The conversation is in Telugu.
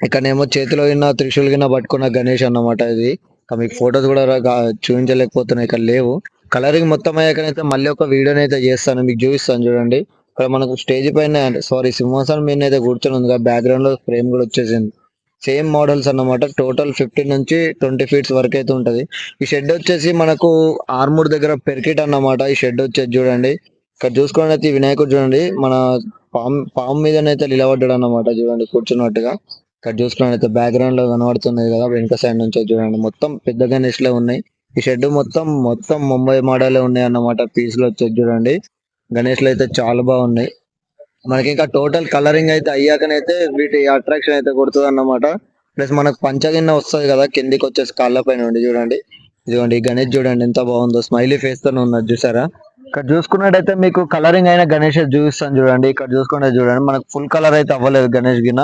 ఇక్కడనేమో చేతిలో ఉన్న త్రిశూల్ గిన్న పట్టుకున్న గణేష్ అన్నమాట ఇది. మీకు ఫొటోస్ కూడా చూపించలేకపోతున్నాయి, ఇక్కడ లేవు. కలరింగ్ మొత్తం అయ్యాకనైతే మళ్ళీ ఒక వీడియోనైతే చేస్తాను, మీకు చూపిస్తాను చూడండి. ఇక్కడ మనకు స్టేజ్ పైన సారీ సింహాసనం మీద అయితే కూర్చొని ఉంది, బ్యాక్గ్రౌండ్ లో ఫ్రేమ్ కూడా వచ్చేసింది. సేమ్ మోడల్స్ అన్నమాట. టోటల్ 15 నుంచి 20 ఫీట్స్ వరకు అయితే ఉంటది. ఈ షెడ్ వచ్చేసి మనకు ఆర్మూర్ దగ్గర పెర్కిట్ అన్నమాట. ఈ షెడ్ వచ్చేసి చూడండి, ఇక్కడ చూసుకోండి అయితే ఈ వినాయకుడు చూడండి, మన పాము మీదనైతే నిలబడ్డాడు అన్నమాట. చూడండి కూర్చున్నట్టుగా. ఇక్కడ చూసుకుని అయితే బ్యాక్గ్రౌండ్ లో కనబడుతున్నది కదా, వెనుక సైడ్ నుంచి చూడండి మొత్తం పెద్ద గణేష్ లో ఉన్నాయి. ఈ షెడ్ మొత్తం ముంబై మోడల్ ఉన్నాయి అన్నమాట. పీస్ లో వచ్చేది చూడండి. గణేష్ లో అయితే చాలా బాగున్నాయి. మనకి ఇంకా టోటల్ కలరింగ్ అయితే అయ్యాకనైతే వీటి అట్రాక్షన్ అయితే కొడుతుంది అన్నమాట. ప్లస్ మనకు పంచగిన్న వస్తుంది కదా కిందికి వచ్చేసి కాళ్ళ పైన ఉండి చూడండి. ఇదిగోండి ఈ గణేష్ చూడండి ఎంత బాగుందో, స్మైలీ ఫేస్ తోనే ఉన్నది చూసారా. ఇక్కడ చూసుకున్నట్టయితే మీకు కలరింగ్ అయిన గణేష్ చూపిస్తాను చూడండి. ఇక్కడ చూసుకుంటే చూడండి మనకు ఫుల్ కలర్ అయితే అవ్వలేదు గణేష్ గిన.